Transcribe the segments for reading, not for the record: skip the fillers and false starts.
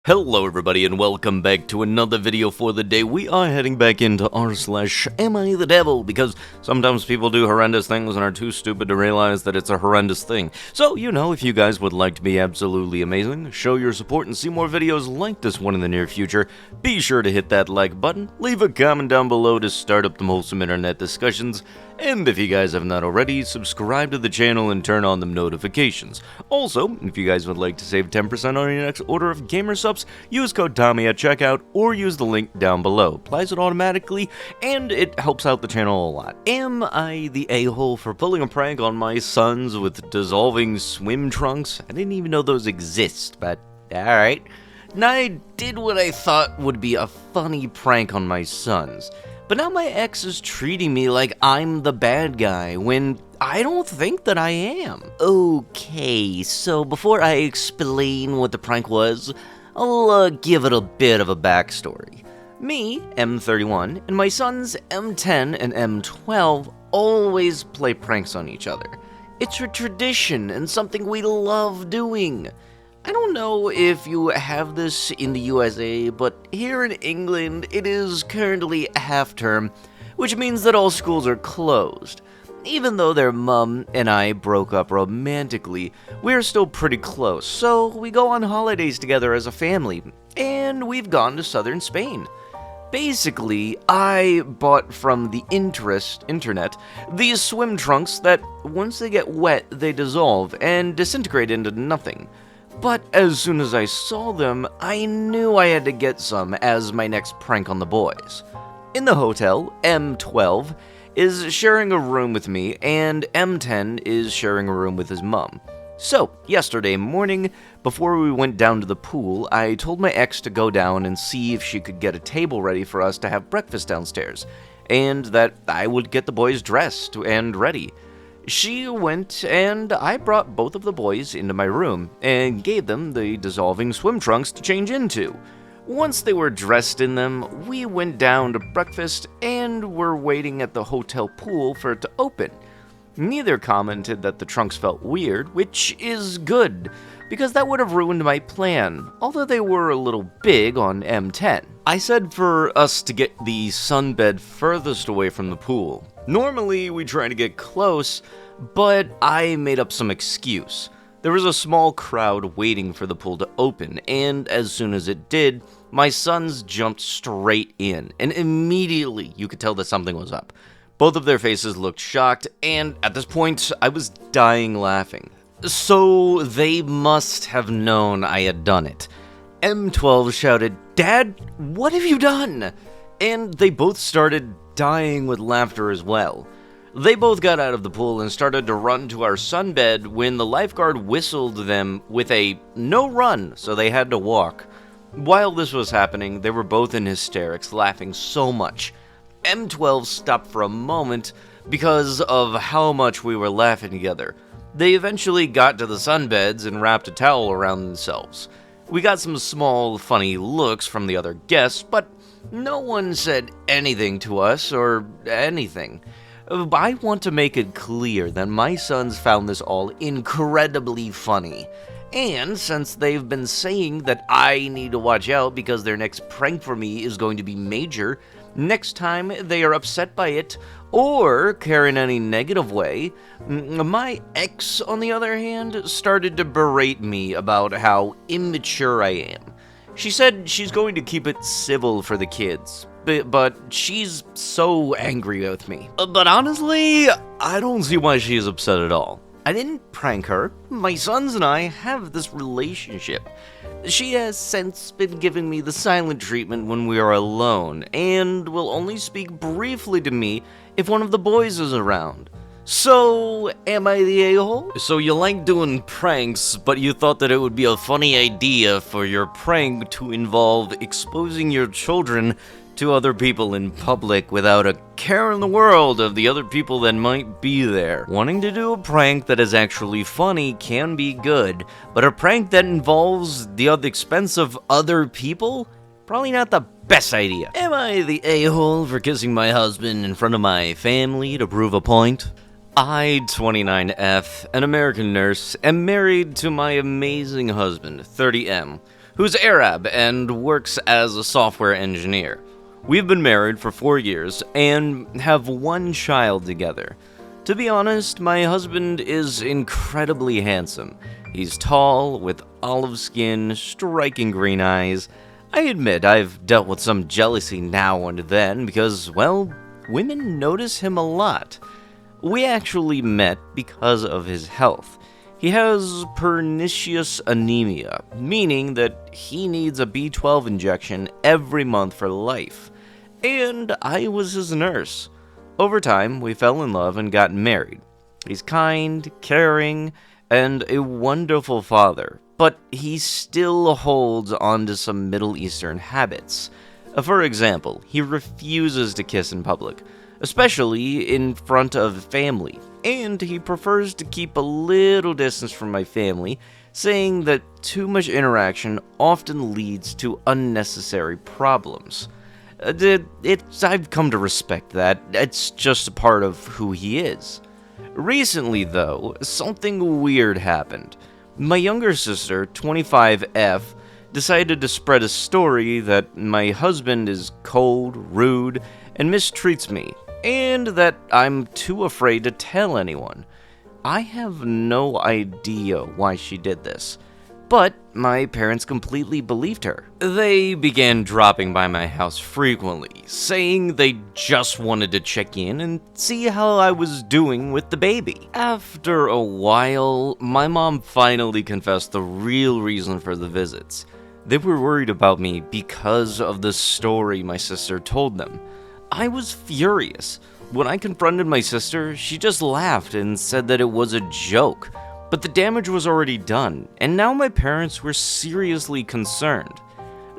Hello everybody and welcome back to another video for the day. We are heading back into r/AmITheDevil because sometimes people do horrendous things and are too stupid to realize that it's a horrendous thing. So, if you guys would like to be absolutely amazing, show your support and see more videos like this one in the near future, be sure to hit that like button, leave a comment down below to start up the wholesome internet discussions, and if you guys have not already, subscribe to the channel and turn on the notifications. Also, if you guys would like to save 10% on your next order of gamer subs, use code Tommy at checkout or use the link down below. Applies it automatically and it helps out the channel a lot. Am I the a-hole for pulling a prank on my sons with dissolving swim trunks? I didn't even know those exist, but alright. Now I did what I thought would be a funny prank on my sons. But now my ex is treating me like I'm the bad guy when I don't think that I am. Okay, so before I explain what the prank was, I'll give it a bit of a backstory. Me, M31, and my sons M10 and M12 always play pranks on each other. It's a tradition and something we love doing. I don't know if you have this in the USA, but here in England, it is currently half term, which means that all schools are closed. Even though their mum and I broke up romantically, we're still pretty close, so we go on holidays together as a family, and we've gone to southern Spain. Basically, I bought from the internet these swim trunks that, once they get wet, they dissolve and disintegrate into nothing. But as soon as I saw them, I knew I had to get some as my next prank on the boys. In the hotel, M12 is sharing a room with me, and M10 is sharing a room with his mum. So, yesterday morning, before we went down to the pool, I told my ex to go down and see if she could get a table ready for us to have breakfast downstairs, and that I would get the boys dressed and ready. She went, and I brought both of the boys into my room and gave them the dissolving swim trunks to change into. Once they were dressed in them, we went down to breakfast and were waiting at the hotel pool for it to open. Neither commented that the trunks felt weird, which is good, because that would have ruined my plan, although they were a little big on M10. I said for us to get the sunbed furthest away from the pool. Normally, we try to get close, but I made up some excuse. There was a small crowd waiting for the pool to open, and as soon as it did, my sons jumped straight in, and immediately you could tell that something was up. Both of their faces looked shocked, and at this point, I was dying laughing. So they must have known I had done it. M12 shouted, "Dad, what have you done?" And they both started dying with laughter as well. They both got out of the pool and started to run to our sunbed when the lifeguard whistled them with a no run, so they had to walk. While this was happening, they were both in hysterics, laughing so much. M12 stopped for a moment because of how much we were laughing together. They eventually got to the sunbeds and wrapped a towel around themselves. We got some small, funny looks from the other guests, but no one said anything to us or anything. I want to make it clear that my sons found this all incredibly funny. And since they've been saying that I need to watch out because their next prank for me is going to be major, next time they are upset by it or care in any negative way, my ex, on the other hand, started to berate me about how immature I am. She said she's going to keep it civil for the kids, but she's so angry with me. But honestly, I don't see why she is upset at all. I didn't prank her. My sons and I have this relationship. She has since been giving me the silent treatment when we are alone, and will only speak briefly to me if one of the boys is around. So, am I the a-hole? So you like doing pranks, but you thought that it would be a funny idea for your prank to involve exposing your children to other people in public without a care in the world of the other people that might be there. Wanting to do a prank that is actually funny can be good, but a prank that involves the expense of other people? Probably not the best idea. Am I the a-hole for kissing my husband in front of my family to prove a point? I, 29F, an American nurse, am married to my amazing husband, 30M, who's Arab and works as a software engineer. We've been married for 4 years and have one child together. To be honest, my husband is incredibly handsome. He's tall, with olive skin, striking green eyes. I admit I've dealt with some jealousy now and then because, well, women notice him a lot. We actually met because of his health. He has pernicious anemia, meaning that he needs a B12 injection every month for life. And I was his nurse. Over time, we fell in love and got married. He's kind, caring, and a wonderful father, but he still holds on to some Middle Eastern habits. For example, he refuses to kiss in public, especially in front of family, and he prefers to keep a little distance from my family, saying that too much interaction often leads to unnecessary problems. I've come to respect that. It's just a part of who he is. Recently, though, something weird happened. My younger sister, 25F, decided to spread a story that my husband is cold, rude, and mistreats me, and that I'm too afraid to tell anyone. I have no idea why she did this, but my parents completely believed her. They began dropping by my house frequently, saying they just wanted to check in and see how I was doing with the baby. After a while, my mom finally confessed the real reason for the visits. They were worried about me because of the story my sister told them. I was furious. When I confronted my sister, she just laughed and said that it was a joke. But the damage was already done, and now my parents were seriously concerned.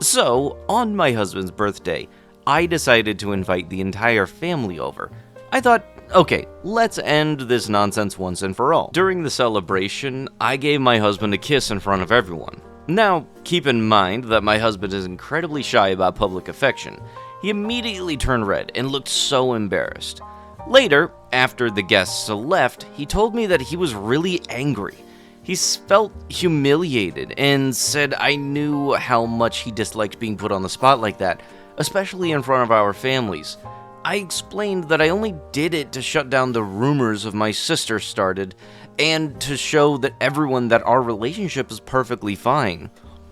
So, on my husband's birthday, I decided to invite the entire family over. I thought, okay, let's end this nonsense once and for all. During the celebration, I gave my husband a kiss in front of everyone. Now, keep in mind that my husband is incredibly shy about public affection. He immediately turned red and looked so embarrassed. Later, after the guests left, he told me that he was really angry. He felt humiliated and said I knew how much he disliked being put on the spot like that, especially in front of our families. I explained that I only did it to shut down the rumors of my sister started, and to show that everyone that our relationship is perfectly fine.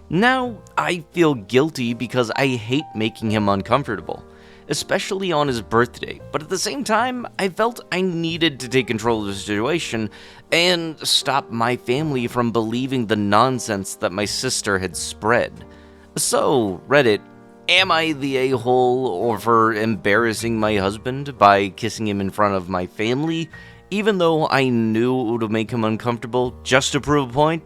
Now, I feel guilty because I hate making him uncomfortable, especially on his birthday, but at the same time, I felt I needed to take control of the situation and stop my family from believing the nonsense that my sister had spread. So, Reddit, am I the a-hole or for embarrassing my husband by kissing him in front of my family, even though I knew it would make him uncomfortable just to prove a point?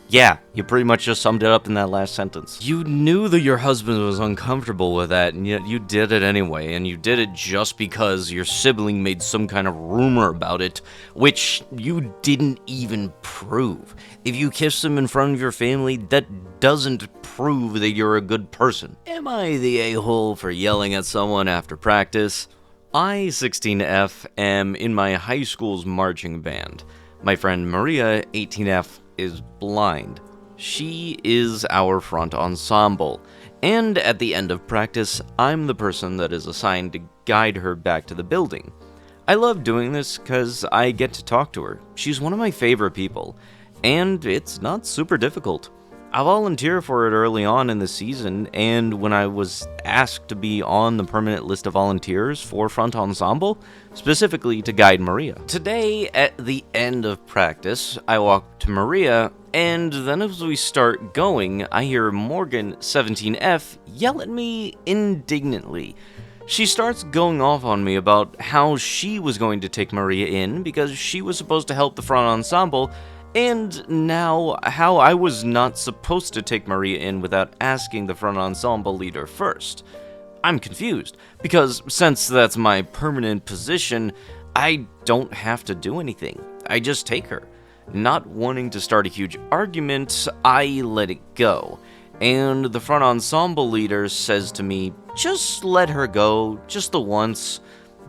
Yeah, you pretty much just summed it up in that last sentence. You knew that your husband was uncomfortable with that, and yet you did it anyway, and you did it just because your sibling made some kind of rumor about it, which you didn't even prove. If you kiss him in front of your family, that doesn't prove that you're a good person. Am I the a-hole for yelling at someone after practice? I, 16F, am in my high school's marching band. My friend Maria, 18F, is blind. She is our front ensemble, and at the end of practice, I'm the person that is assigned to guide her back to the building. I love doing this because I get to talk to her. She's one of my favorite people, and it's not super difficult. I volunteered for it early on in the season, and when I was asked to be on the permanent list of volunteers for Front Ensemble, specifically to guide Maria. Today, at the end of practice, I walk to Maria, and then as we start going, I hear Morgan, 17F, yell at me indignantly. She starts going off on me about how she was going to take Maria in because she was supposed to help the Front Ensemble, and now how I was not supposed to take Maria in without asking the Front Ensemble leader first. I'm confused, because since that's my permanent position, I don't have to do anything. I just take her. Not wanting to start a huge argument, I let it go. And the Front Ensemble leader says to me, just let her go, just the once.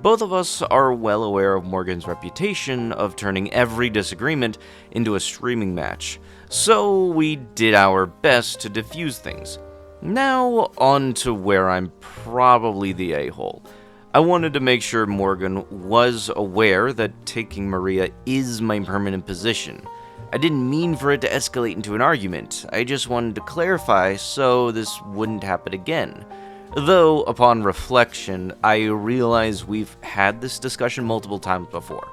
Both of us are well aware of Morgan's reputation of turning every disagreement into a screaming match. so we did our best to defuse things. Now, on to where I'm probably the a-hole. I wanted to make sure Morgan was aware that taking Maria is my permanent position. I didn't mean for it to escalate into an argument, I just wanted to clarify so this wouldn't happen again. Though, upon reflection, I realize we've had this discussion multiple times before.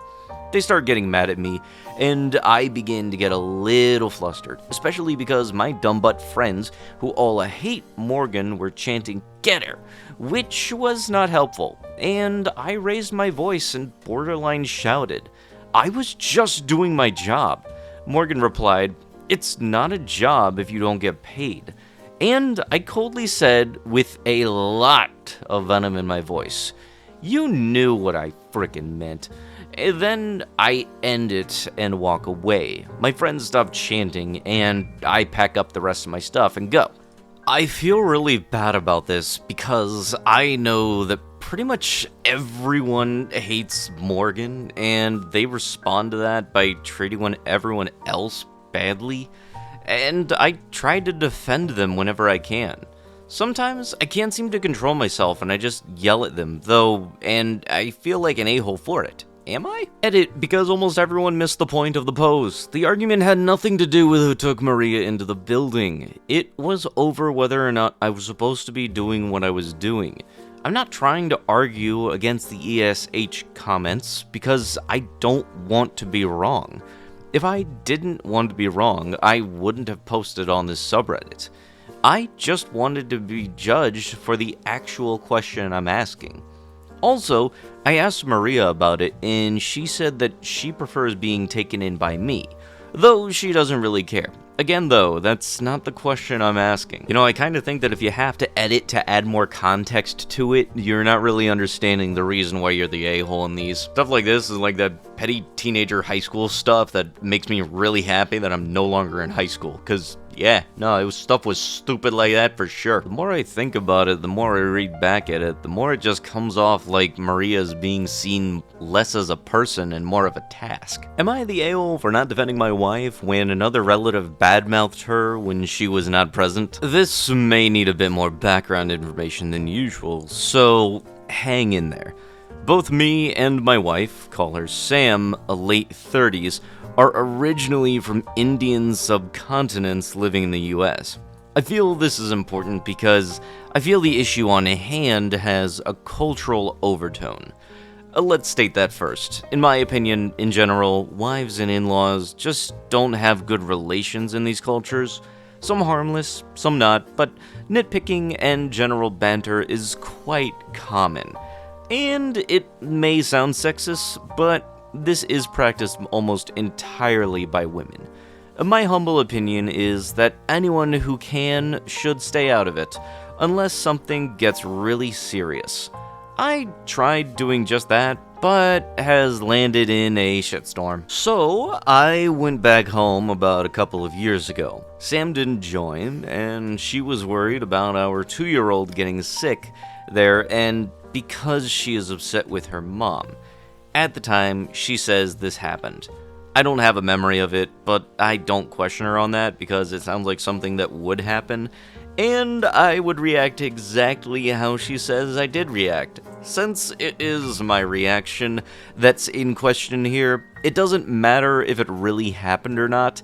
They start getting mad at me, and I begin to get a little flustered, especially because my dumbbutt friends, who all hate Morgan, were chanting, "Get her!" which was not helpful, and I raised my voice and borderline shouted. I was just doing my job. Morgan replied, "It's not a job if you don't get paid." And I coldly said, with a lot of venom in my voice, "You knew what I frickin' meant." Then I end it and walk away. My friends stop chanting, and I pack up the rest of my stuff and go. I feel really bad about this because I know that pretty much everyone hates Morgan, and they respond to that by treating everyone else badly, and I try to defend them whenever I can. Sometimes I can't seem to control myself and I just yell at them, and I feel like an a-hole for it. Am I? Edit, because almost everyone missed the point of the post. The argument had nothing to do with who took Maria into the building. It was over whether or not I was supposed to be doing what I was doing. I'm not trying to argue against the ESH comments because I don't want to be wrong. If I didn't want to be wrong, I wouldn't have posted on this subreddit. I just wanted to be judged for the actual question I'm asking. Also, I asked Maria about it, and she said that she prefers being taken in by me, though she doesn't really care. Again, though, that's not the question I'm asking. You know, I kind of think that if you have to edit to add more context to it, you're not really understanding the reason why you're the a-hole in these. Stuff like this is like that petty teenager high school stuff that makes me really happy that I'm no longer in high school, because yeah, no, stuff was stupid like that for sure. The more I think about it, the more I read back at it, the more it just comes off like Maria's being seen less as a person and more of a task. Am I the a-hole for not defending my wife when another relative badmouthed her when she was not present? This may need a bit more background information than usual, so hang in there. Both me and my wife, call her Sam, a late 30s, are originally from Indian subcontinents living in the US. I feel this is important because I feel the issue on hand has a cultural overtone. Let's state that first. In my opinion, in general, wives and in-laws just don't have good relations in these cultures. Some harmless, some not, but nitpicking and general banter is quite common. And it may sound sexist, but this is practiced almost entirely by women. My humble opinion is that anyone who can should stay out of it, unless something gets really serious. I tried doing just that, but has landed in a shitstorm. So, I went back home about a couple of years ago. Sam didn't join, and she was worried about our 2-year-old getting sick there, and because she is upset with her mom. At the time, she says this happened. I don't have a memory of it, but I don't question her on that because it sounds like something that would happen, and I would react exactly how she says I did react. Since it is my reaction that's in question here, it doesn't matter if it really happened or not.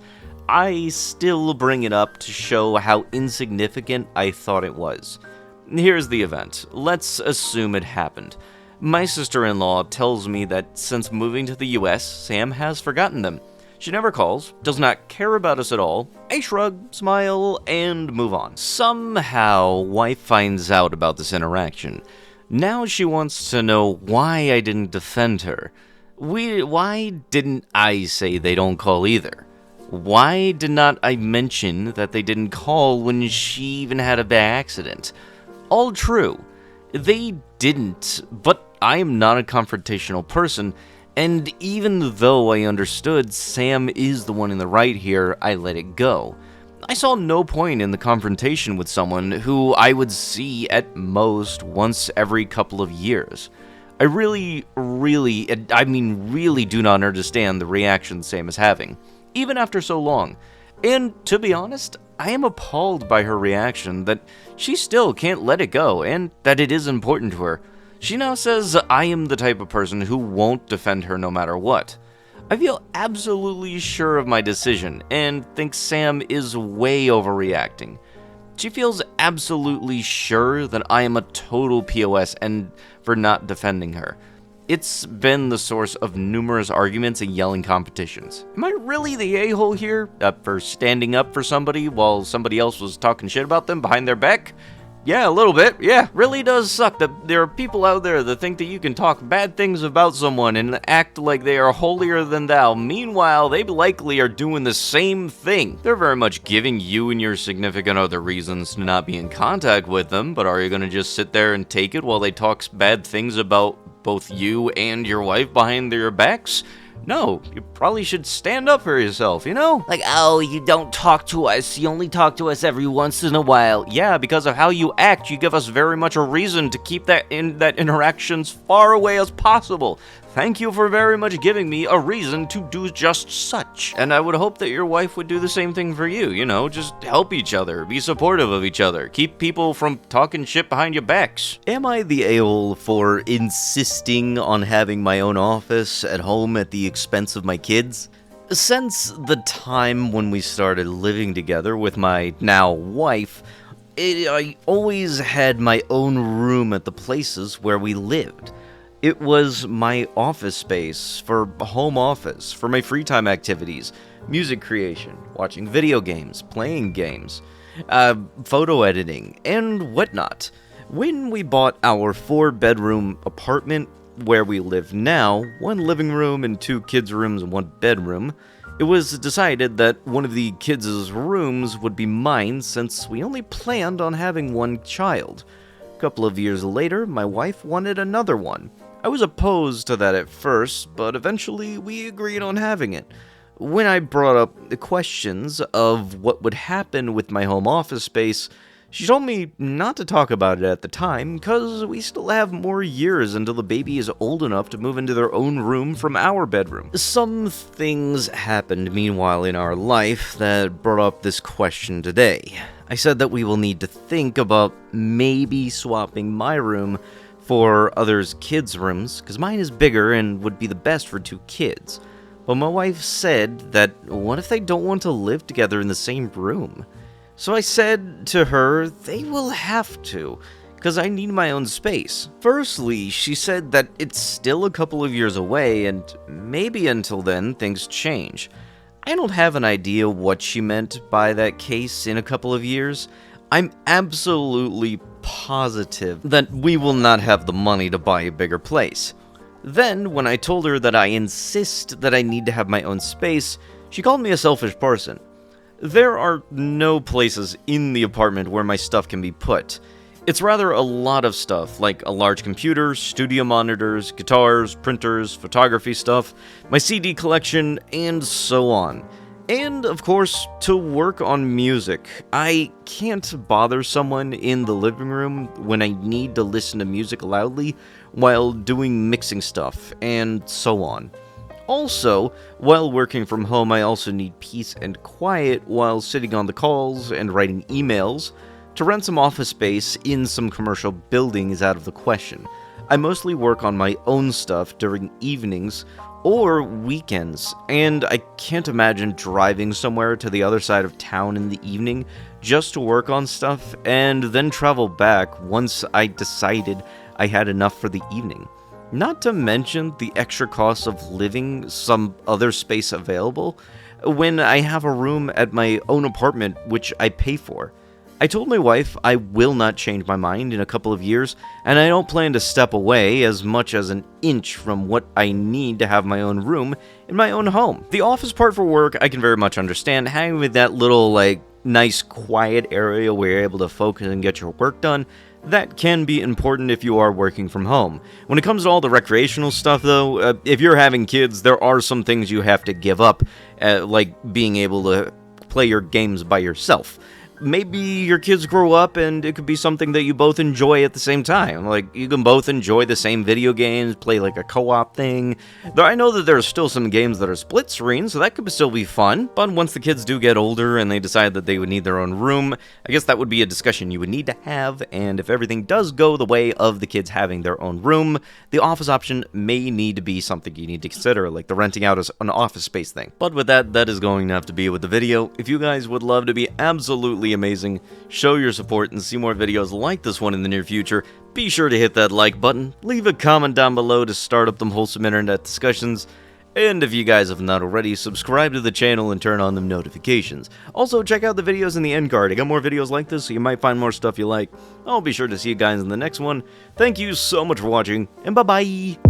I still bring it up to show how insignificant I thought it was. Here's the event. Let's assume it happened. My sister-in-law tells me that since moving to the US, Sam has forgotten them. She never calls, does not care about us at all. I shrug, smile, and move on. Somehow, wife finds out about this interaction. Now she wants to know why I didn't defend her. Why didn't I say they don't call either? Why did not I mention that they didn't call when she even had a bad accident? All true. They didn't, but I am not a confrontational person, and even though I understood Sam is the one in the right here, I let it go. I saw no point in the confrontation with someone who I would see at most once every couple of years. I really do not understand the reaction Sam is having, even after so long. And to be honest, I am appalled by her reaction that she still can't let it go and that it is important to her. She now says I am the type of person who won't defend her no matter what. I feel absolutely sure of my decision and think Sam is way overreacting. She feels absolutely sure that I am a total POS and for not defending her. It's been the source of numerous arguments and yelling competitions. Am I really the a-hole here for standing up for somebody while somebody else was talking shit about them behind their back? Yeah, a little bit. Yeah, really does suck that there are people out there that think that you can talk bad things about someone and act like they are holier than thou. Meanwhile, they likely are doing the same thing. They're very much giving you and your significant other reasons to not be in contact with them, but are you going to just sit there and take it while they talk bad things about both you and your wife behind their backs? No, you probably should stand up for yourself, you know? Like, oh, you don't talk to us, you only talk to us every once in a while. Yeah, because of how you act, you give us very much a reason to keep that interaction as far away as possible. Thank you for very much giving me a reason to do just such. And I would hope that your wife would do the same thing for you, you know, just help each other, be supportive of each other, keep people from talking shit behind your backs. Am I the a-hole for insisting on having my own office at home at the expense of my kids? Since the time when we started living together with my now wife, I always had my own room at the places where we lived. It was my office space for home office, for my free time activities, music creation, watching video games, playing games, photo editing, and whatnot. When we bought our 4-bedroom apartment where we live now, 1 living room and 2 kids' rooms and 1 bedroom, it was decided that one of the kids' rooms would be mine since we only planned on having 1 child. A couple of years later, my wife wanted another one. I was opposed to that at first, but eventually we agreed on having it. When I brought up the questions of what would happen with my home office space, she told me not to talk about it at the time because we still have more years until the baby is old enough to move into their own room from our bedroom. Some things happened meanwhile in our life that brought up this question today. I said that we will need to think about maybe swapping my room for others' kids' rooms, because mine is bigger and would be the best for 2 kids. But my wife said that what if they don't want to live together in the same room? So I said to her, they will have to, because I need my own space. Firstly, she said that it's still a couple of years away, and maybe until then, things change. I don't have an idea what she meant by that case in a couple of years. I'm absolutely positive that we will not have the money to buy a bigger place. Then, when I told her that I insist that I need to have my own space, she called me a selfish person. There are no places in the apartment where my stuff can be put. It's rather a lot of stuff, like a large computer, studio monitors, guitars, printers, photography stuff, my CD collection, and so on. And, of course, to work on music. I can't bother someone in the living room when I need to listen to music loudly while doing mixing stuff, and so on. Also, while working from home, I also need peace and quiet while sitting on the calls and writing emails. To rent some office space in some commercial building is out of the question. I mostly work on my own stuff during evenings or weekends, and I can't imagine driving somewhere to the other side of town in the evening just to work on stuff and then travel back once I decided I had enough for the evening. Not to mention the extra costs of living some other space available when I have a room at my own apartment which I pay for. I told my wife I will not change my mind in a couple of years, and I don't plan to step away as much as an inch from what I need to have my own room in my own home. The office part for work, I can very much understand. Having that little, nice quiet area where you're able to focus and get your work done, that can be important if you are working from home. When it comes to all the recreational stuff, though, if you're having kids, there are some things you have to give up, like being able to play your games by yourself. maybe your kids grow up and it could be something that you both enjoy at the same time. Like, you can both enjoy the same video games, play like a co-op thing. Though I know that there are still some games that are split screen, so that could still be fun. But once the kids do get older and they decide that they would need their own room, I guess that would be a discussion you would need to have. And if everything does go the way of the kids having their own room, the office option may need to be something you need to consider, like the renting out as an office space thing. But with that, that is going to have to be with the video. If you guys would love to be absolutely amazing, show your support, and see more videos like this one in the near future, be sure to hit that like button, leave a comment down below to start up them wholesome internet discussions, and if you guys have not already, subscribe to the channel and turn on them notifications. Also, check out the videos in the end card. I got more videos like this, so you might find more stuff you like. I'll be sure to see you guys in the next one. Thank you so much for watching, and bye-bye!